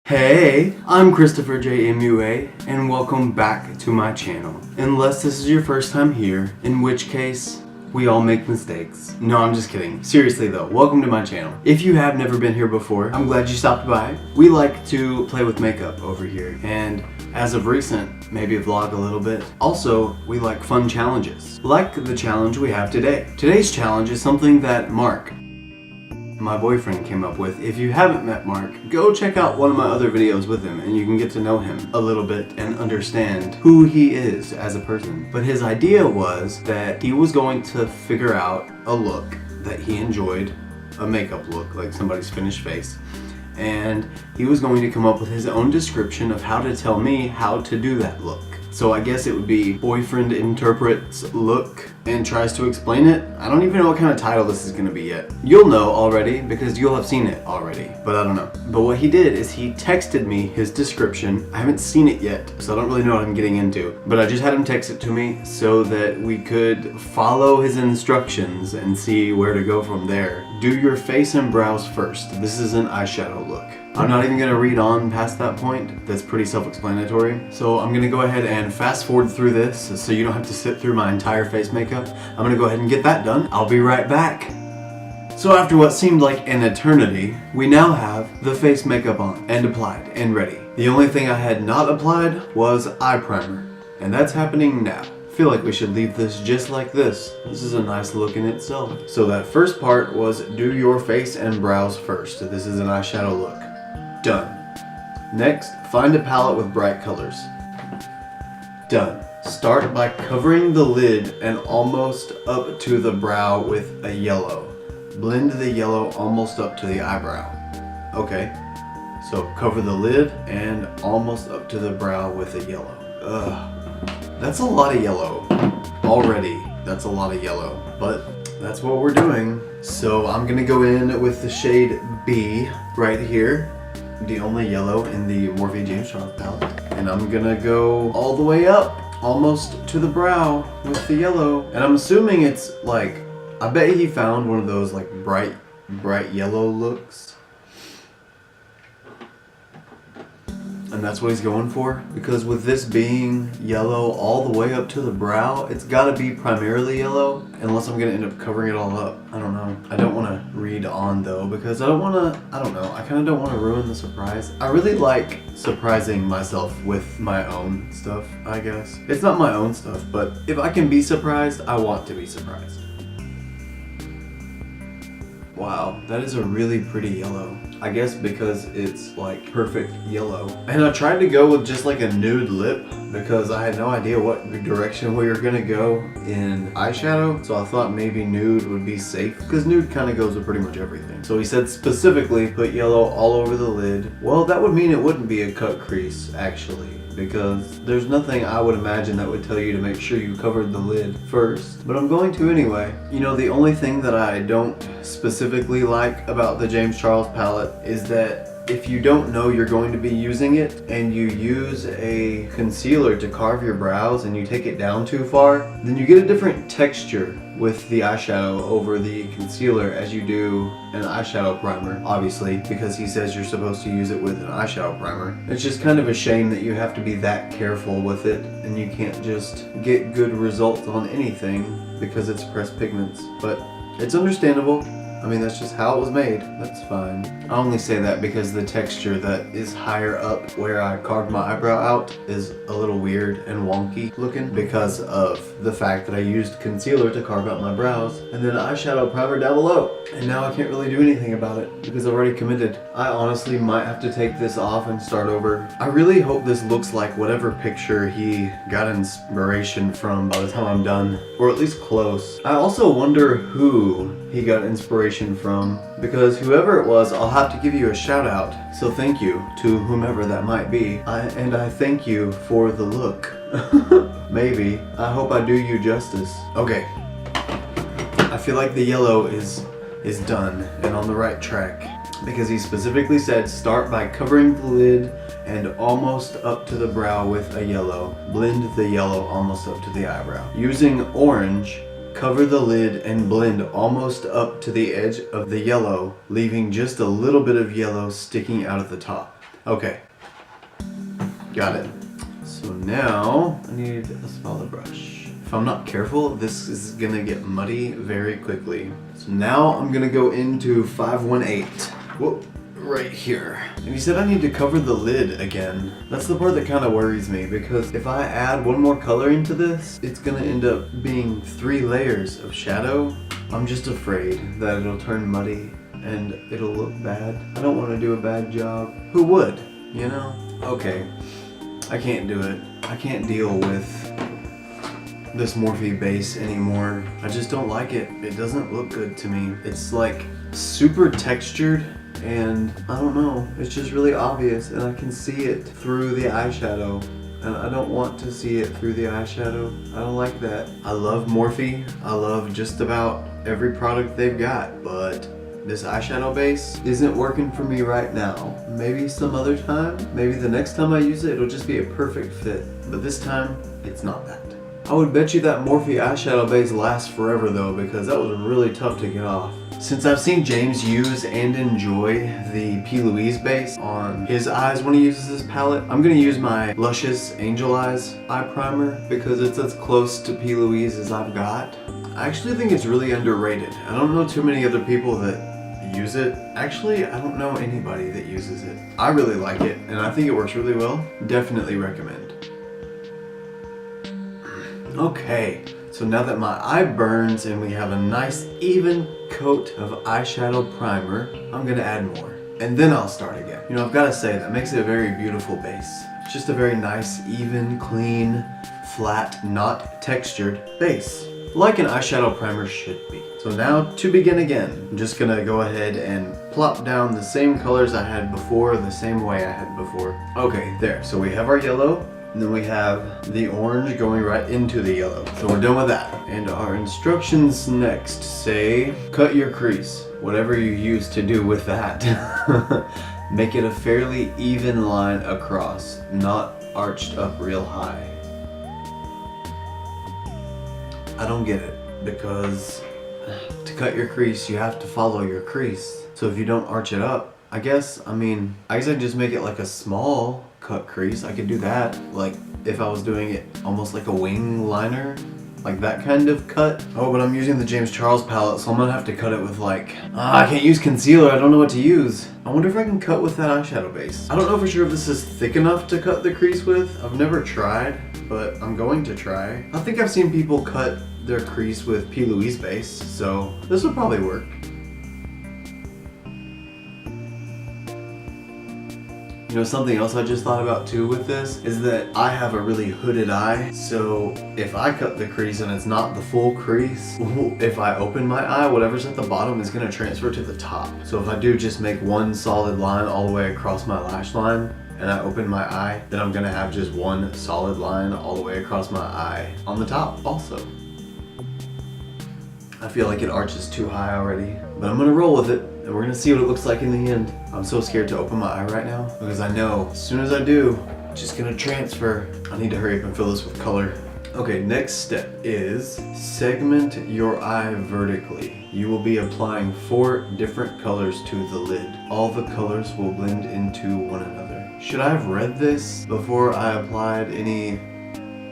Hey, I'm ChristopherJMUA and welcome back to my channel. Unless this is your first time here, in which case, we all make mistakes. No, I'm just kidding. Seriously though, welcome to my channel. If you have never been here before, I'm glad you stopped by. We like to play with makeup over here, and as of recent, maybe vlog a little bit. Also, we like fun challenges, like the challenge we have today. Today's challenge is something that Mark, my boyfriend, came up with. If you haven't met Mark, go check out one of my other videos with him and you can get to know him a little bit and understand who he is as a person. But his idea was that he was going to figure out a look that he enjoyed, a makeup look, like somebody's finished face, and he was going to come up with his own description of how to tell me how to do that look. So I guess it would be boyfriend interprets look and tries to explain it. I don't even know what kind of title this is gonna be yet. You'll know already because you'll have seen it already, but I don't know. But what he did is he texted me his description. I haven't seen it yet, so I don't really know what I'm getting into, but I just had him text it to me so that we could follow his instructions and see where to go from there. Do your face and brows first. This is an eyeshadow look. I'm not even gonna read on past that point. That's pretty self-explanatory. So I'm gonna go ahead and fast forward through this so you don't have to sit through my entire face makeup. I'm gonna go ahead and get that done. I'll be right back. So after what seemed like an eternity, we now have the face makeup on and applied and ready. The only thing I had not applied was eye primer, and that's happening now. I feel like we should leave this just like this. This is a nice look in itself. So that first part was do your face and brows first. This is an eyeshadow look. Done. Next, find a palette with bright colors. Done. Start by covering the lid and almost up to the brow with a yellow. Blend the yellow almost up to the eyebrow. Okay, so cover the lid and almost up to the brow with a yellow. Ugh, that's a lot of yellow. Already, that's a lot of yellow, but that's what we're doing. So I'm gonna go in with the shade B right here. The only yellow in the MorpheXJamesCharles palette. And I'm gonna go all the way up, almost to the brow with the yellow. And I'm assuming it's like, I bet he found one of those like bright yellow looks. And that's what he's going for. Because with this being yellow all the way up to the brow, it's gotta be primarily yellow, unless I'm gonna end up covering it all up. I don't know. I don't wanna read on though, because I don't know, I kinda don't wanna ruin the surprise. I really like surprising myself with my own stuff, I guess. It's not my own stuff, but if I can be surprised, I want to be surprised. Wow, that is a really pretty yellow. I guess because it's like perfect yellow. And I tried to go with just like a nude lip because I had no idea what direction we were gonna go in eyeshadow. So I thought maybe nude would be safe because nude kind of goes with pretty much everything. So he said specifically put yellow all over the lid. Well, that would mean it wouldn't be a cut crease actually, because there's nothing I would imagine that would tell you to make sure you covered the lid first. But I'm going to anyway. You know, the only thing that I don't specifically like about the JamesCharles palette is that if you don't know you're going to be using it and you use a concealer to carve your brows and you take it down too far, then you get a different texture with the eyeshadow over the concealer as you do an eyeshadow primer, obviously, because he says you're supposed to use it with an eyeshadow primer. It's just kind of a shame that you have to be that careful with it and you can't just get good results on anything because it's pressed pigments. But it's understandable. I mean, that's just how it was made. That's fine. I only say that because the texture that is higher up where I carved my eyebrow out is a little weird and wonky looking because of the fact that I used concealer to carve out my brows and then eyeshadow primer down below. And now I can't really do anything about it because I've already committed. I honestly might have to take this off and start over. I really hope this looks like whatever picture he got inspiration from by the time I'm done, or at least close. I also wonder who he got inspiration from, because whoever it was, I'll have to give you a shout out. So thank you to whomever that might be. And I thank you for the look. Maybe. I hope I do you justice. Okay. I feel like the yellow is done and on the right track, because he specifically said start by covering the lid and almost up to the brow with a yellow. Blend the yellow almost up to the eyebrow. Using orange, cover the lid and blend almost up to the edge of the yellow, leaving just a little bit of yellow sticking out of the top. Okay, got it. So now I need a smaller brush. If I'm not careful, this is gonna get muddy very quickly. So now I'm gonna go into 518. Whoa, right here. And he said I need to cover the lid again. That's the part that kind of worries me, because if I add one more color into this, it's gonna end up being 3 layers of shadow. I'm just afraid that it'll turn muddy and it'll look bad. I don't want to do a bad job. Who would, you know? Okay, I can't do it. I can't deal with this Morphe base anymore. I just don't like it. It doesn't look good to me. It's like super textured and I don't know, it's just really obvious and I can see it through the eyeshadow. And I don't want to see it through the eyeshadow. I don't like that. I love Morphe. I love just about every product they've got, but this eyeshadow base isn't working for me right now. Maybe some other time, maybe the next time I use it, it'll just be a perfect fit. But this time, it's not that. I would bet you that Morphe eyeshadow base lasts forever though, because that was really tough to get off. Since I've seen James use and enjoy the P. Louise base on his eyes when he uses this palette, I'm gonna use my Luscious Angel Eyes eye primer because it's as close to P. Louise as I've got. I actually think it's really underrated. I don't know too many other people that use it. Actually, I don't know anybody that uses it. I really like it and I think it works really well. Definitely recommend. Okay, so now that my eye burns and we have a nice even coat of eyeshadow primer, I'm gonna add more. And then I'll start again. You know, I've gotta say, that makes it a very beautiful base. It's just a very nice, even, clean, flat, not textured base. Like an eyeshadow primer should be. So now, to begin again, I'm just gonna go ahead and plop down the same colors I had before, the same way I had before. Okay, there, so we have our yellow, and then we have the orange going right into the yellow. So we're done with that. And our instructions next say, cut your crease. Whatever you use to do with that. Make it a fairly even line across, not arched up real high. I don't get it, because to cut your crease, you have to follow your crease. So if you don't arch it up, I guess I'd just make it like a small cut crease. I could do that, like if I was doing it almost like a wing liner, like that kind of cut. Oh, but I'm using the James Charles palette, so I'm gonna have to cut it with like, I can't use concealer, I don't know what to use. I wonder if I can cut with that eyeshadow base. I don't know for sure if this is thick enough to cut the crease with. I've never tried, but I'm going to try. I think I've seen people cut their crease with P. Louise base, so this will probably work. You know, something else I just thought about too with this is that I have a really hooded eye, so if I cut the crease and it's not the full crease, if I open my eye, whatever's at the bottom is gonna transfer to the top. So if I do just make one solid line all the way across my lash line and I open my eye, then I'm gonna have just one solid line all the way across my eye on the top also. I feel like it arches too high already, but I'm gonna roll with it. And we're gonna see what it looks like in the end. I'm so scared to open my eye right now because I know as soon as I do, it's just gonna transfer. I need to hurry up and fill this with color. Okay, next step is segment your eye vertically. You will be applying 4 different colors to the lid. All the colors will blend into one another. Should I have read this before I applied any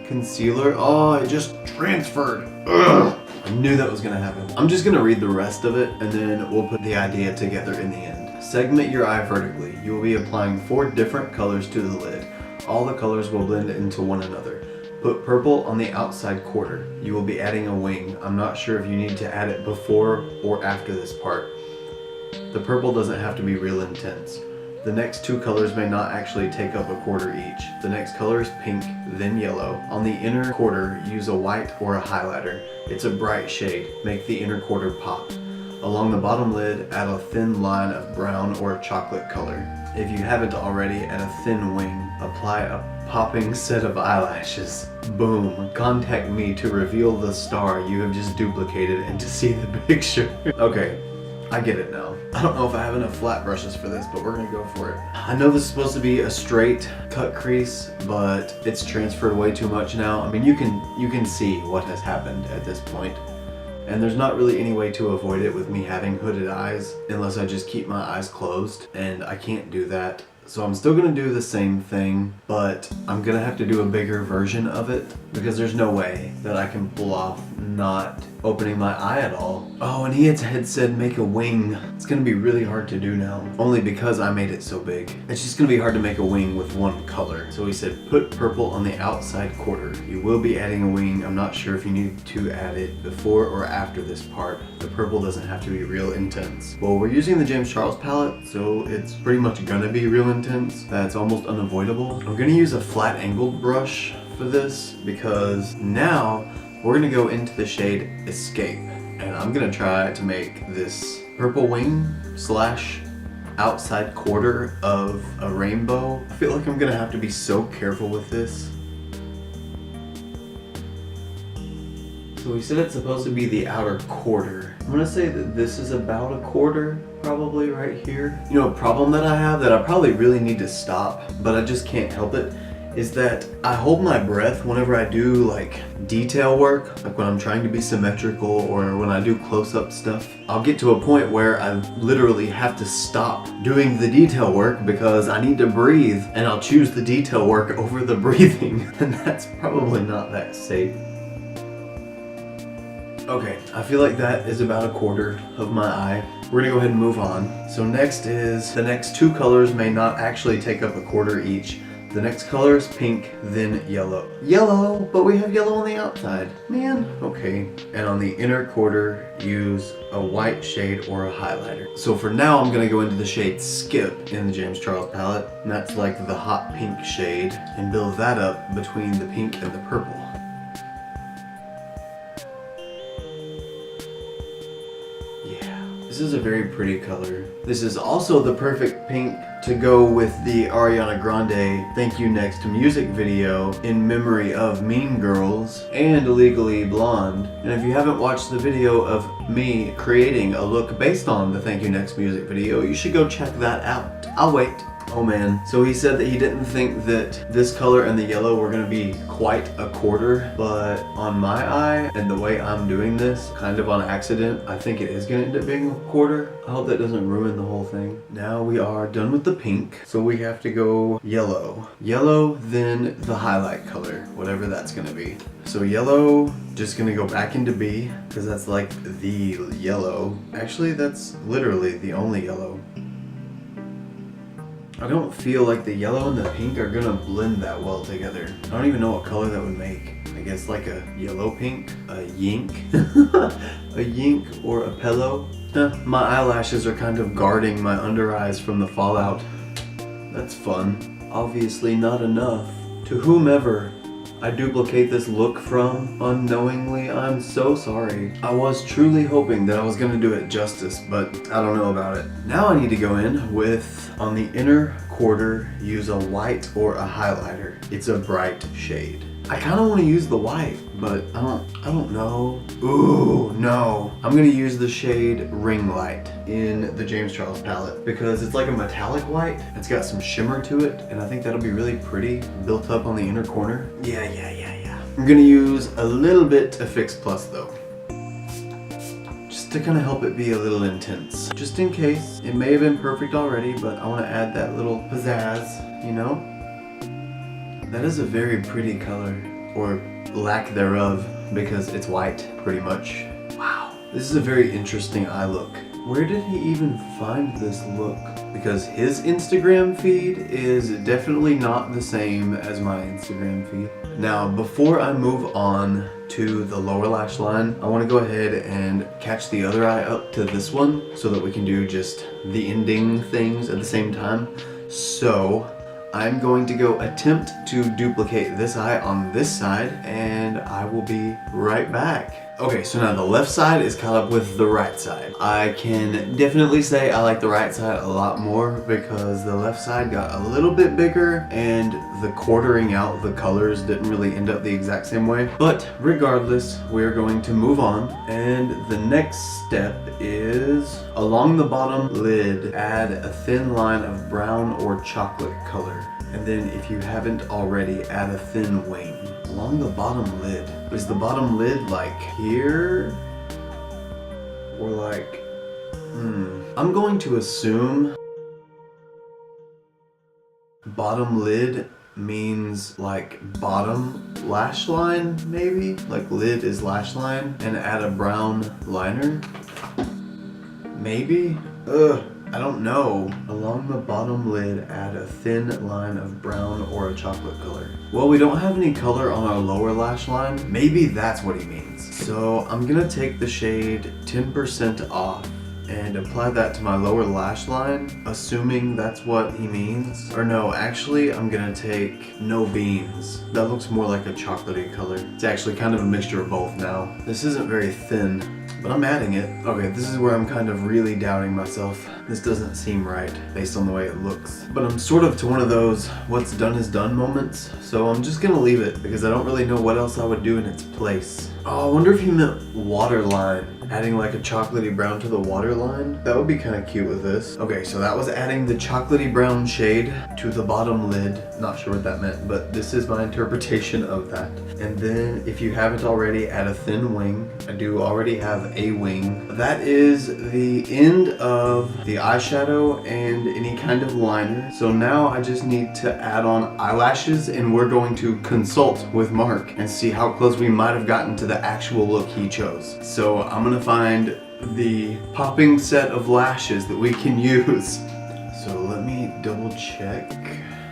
concealer? Oh, it just transferred. Ugh. I knew that was gonna happen. I'm just gonna read the rest of it and then we'll put the idea together in the end. Segment your eye vertically. You will be applying 4 different colors to the lid. All the colors will blend into one another. Put purple on the outside quarter. You will be adding a wing. I'm not sure if you need to add it before or after this part. The purple doesn't have to be real intense. The next 2 colors may not actually take up a quarter each. The next color is pink, then yellow. On the inner quarter, use a white or a highlighter. It's a bright shade. Make the inner quarter pop. Along the bottom lid, add a thin line of brown or chocolate color. If you haven't already, add a thin wing. Apply a popping set of eyelashes. Boom. Contact me to reveal the star you have just duplicated and to see the picture. Okay. I get it now. I don't know if I have enough flat brushes for this, but we're gonna go for it. I know this is supposed to be a straight cut crease, but it's transferred way too much now. I mean, you can see what has happened at this point. And there's not really any way to avoid it with me having hooded eyes unless I just keep my eyes closed, and I can't do that. So I'm still gonna do the same thing, but I'm gonna have to do a bigger version of it because there's no way that I can pull off not opening my eye at all. Oh, and he had said make a wing. It's gonna be really hard to do now, only because I made it so big. It's just gonna be hard to make a wing with one color. So he said put purple on the outside quarter. You will be adding a wing. I'm not sure if you need to add it before or after this part. The purple doesn't have to be real intense. Well, we're using the James Charles palette, so it's pretty much gonna be real intense. That's almost unavoidable. I'm gonna use a flat angled brush for this because now we're gonna go into the shade Escape, and I'm gonna try to make this purple wing slash outside quarter of a rainbow. I feel like I'm gonna have to be so careful with this. So we said it's supposed to be the outer quarter. I'm gonna say that this is about a quarter, probably right here. You know, a problem that I have that I probably really need to stop, but I just can't help it, is that I hold my breath whenever I do like detail work, like when I'm trying to be symmetrical or when I do close-up stuff. I'll get to a point where I literally have to stop doing the detail work because I need to breathe, and I'll choose the detail work over the breathing, and that's probably not that safe. Okay, I feel like that is about a quarter of my eye. We're gonna go ahead and move on. So next is, the next two colors may not actually take up a quarter each. The next color is pink, then yellow. Yellow, but we have yellow on the outside. Man, okay. And on the inner quarter, use a white shade or a highlighter. So for now, I'm gonna go into the shade Skip in the James Charles palette. And that's like the hot pink shade, and build that up between the pink and the purple. This is a very pretty color. This is also the perfect pink to go with the Ariana Grande Thank You Next music video in memory of Mean Girls and Legally Blonde. And if you haven't watched the video of me creating a look based on the Thank You Next music video, you should go check that out. I'll wait. Oh man. So he said that he didn't think that this color and the yellow were gonna be quite a quarter, but on my eye and the way I'm doing this, kind of on accident, I think it is gonna end up being a quarter. I hope that doesn't ruin the whole thing. Now we are done with the pink, so we have to go yellow. Yellow, then the highlight color, whatever that's gonna be. So yellow, just gonna go back into B, because that's like the yellow. Actually, that's literally the only yellow. I don't feel like the yellow and the pink are gonna blend that well together. I don't even know what color that would make. I guess like a yellow pink, a yink, a yink or a pillow. My eyelashes are kind of guarding my under eyes from the fallout. That's fun. Obviously not enough. To whomever I duplicate this look from unknowingly, I'm so sorry. I was truly hoping that I was gonna do it justice, but I don't know about it. Now I need to go in with, on the inner quarter, use a white or a highlighter. It's a bright shade. I kind of want to use the white, but I don't know. Ooh, no. I'm gonna use the shade Ring Light in the James Charles palette because it's like a metallic white. It's got some shimmer to it, and I think that'll be really pretty built up on the inner corner. Yeah. I'm gonna use a little bit of Fix Plus though, just to kind of help it be a little intense. Just in case. It may have been perfect already, but I want to add that little pizzazz, you know? That is a very pretty color, or lack thereof, because it's white, pretty much. Wow. This is a very interesting eye look. Where did he even find this look? Because his Instagram feed is definitely not the same as my Instagram feed. Now, before I move on to the lower lash line, I want to go ahead and catch the other eye up to this one so that we can do just the ending things at the same time. So, I'm going to go attempt to duplicate this eye on this side, and I will be right back. Okay, so now the left side is caught up with the right side. I can definitely say I like the right side a lot more because the left side got a little bit bigger and the quartering out the colors didn't really end up the exact same way. But regardless, we're going to move on. And the next step is along the bottom lid, add a thin line of brown or chocolate color. And then if you haven't already, add a thin wing. Along the bottom lid. Is the bottom lid like here? Or like, I'm going to assume bottom lid means like bottom lash line, maybe? Like lid is lash line, and add a brown liner? Maybe? I don't know. Along the bottom lid, add a thin line of brown or a chocolate color. Well, we don't have any color on our lower lash line. Maybe that's what he means. So I'm gonna take the shade 10% off and apply that to my lower lash line, assuming that's what he means. Or no, actually I'm gonna take No Beans. That looks more like a chocolatey color. It's actually kind of a mixture of both now. This isn't very thin, but I'm adding it. Okay, this is where I'm kind of really doubting myself. This doesn't seem right based on the way it looks. But I'm sort of to one of those what's done is done moments, so I'm just gonna leave it because I don't really know what else I would do in its place. Oh, I wonder if he meant waterline. Adding like a chocolatey brown to the waterline. That would be kind of cute with this. Okay, so that was adding the chocolatey brown shade to the bottom lid. Not sure what that meant, but this is my interpretation of that. And then if you haven't already, add a thin wing. I do already have a wing. That is the end of the eyeshadow and any kind of liner. So now I just need to add on eyelashes, and we're going to consult with Mark and see how close we might have gotten to the actual look he chose. So I'm gonna find the popping set of lashes that we can use. So let me double check.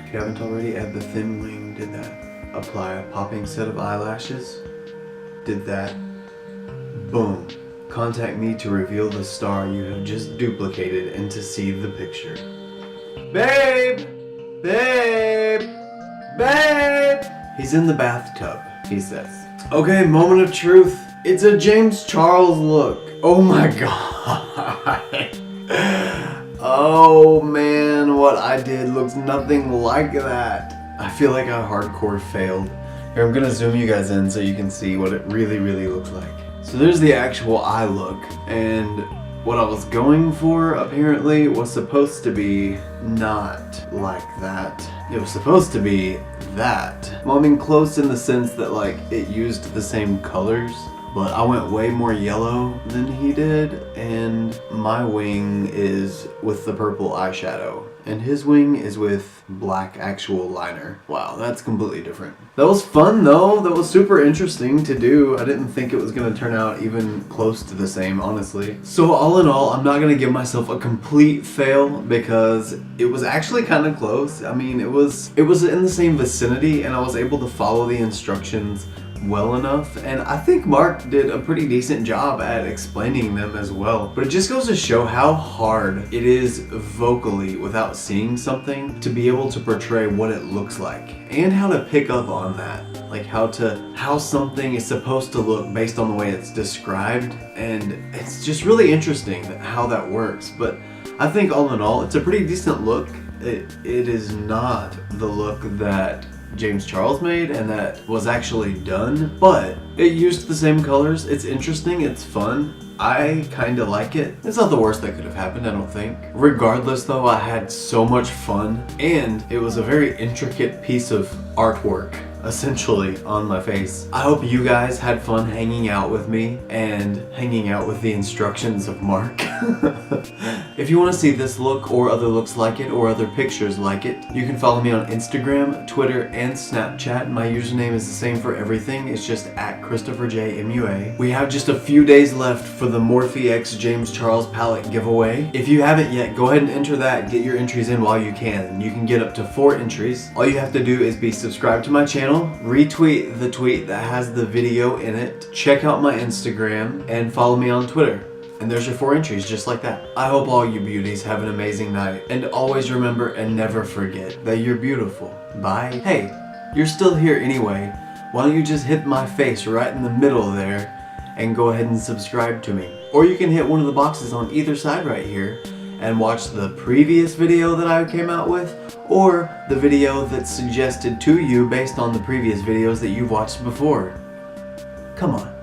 If you haven't already, add the thin wing. Did that. Apply a popping set of eyelashes. Did that. Boom. Contact me to reveal the star you have just duplicated and to see the picture. Babe! Babe! Babe! He's in the bathtub, he says. Okay, moment of truth. It's a James Charles look. Oh my god. Oh man, what I did looks nothing like that. I feel like I hardcore failed. Here, I'm gonna zoom you guys in so you can see what it really looks like. So there's the actual eye look, and what I was going for apparently was supposed to be not like that. It was supposed to be that. Well, I mean close in the sense that like it used the same colors, but I went way more yellow than he did, and my wing is with the purple eyeshadow, and his wing is with black actual liner. Wow, that's completely different. That was fun though. That was super interesting to do. I didn't think it was gonna turn out even close to the same, honestly. So all in all, I'm not gonna give myself a complete fail because it was actually kind of close. I mean, it was in the same vicinity, and I was able to follow the instructions well enough, and I think Mark did a pretty decent job at explaining them as well. But it just goes to show how hard it is vocally, without seeing something, to be able to portray what it looks like, and how to pick up on that, like how something is supposed to look based on the way it's described. And it's just really interesting how that works. But I think all in all, it's a pretty decent look. It is not the look that James Charles made and that was actually done, but it used the same colors. It's interesting, it's fun. I kind of like it. It's not the worst that could have happened, I don't think. Regardless though, I had so much fun, and it was a very intricate piece of artwork essentially on my face. I hope you guys had fun hanging out with me and hanging out with the instructions of Mark. If you want to see this look or other looks like it or other pictures like it, you can follow me on Instagram, Twitter, and Snapchat. My username is the same for everything. It's just at ChristopherJMUA. We have just a few days left for the MorpheXJamesCharles palette giveaway. If you haven't yet, go ahead and enter that. Get your entries in while you can. You can get up to 4 entries. All you have to do is be subscribed to my channel, retweet the tweet that has the video in it, check out my Instagram, and follow me on Twitter. And there's your 4 entries, just like that. I hope all you beauties have an amazing night. And always remember and never forget that you're beautiful. Bye. Hey, you're still here anyway. Why don't you just hit my face right in the middle there and go ahead and subscribe to me. Or you can hit one of the boxes on either side right here and watch the previous video that I came out with, or the video that's suggested to you based on the previous videos that you've watched before. Come on.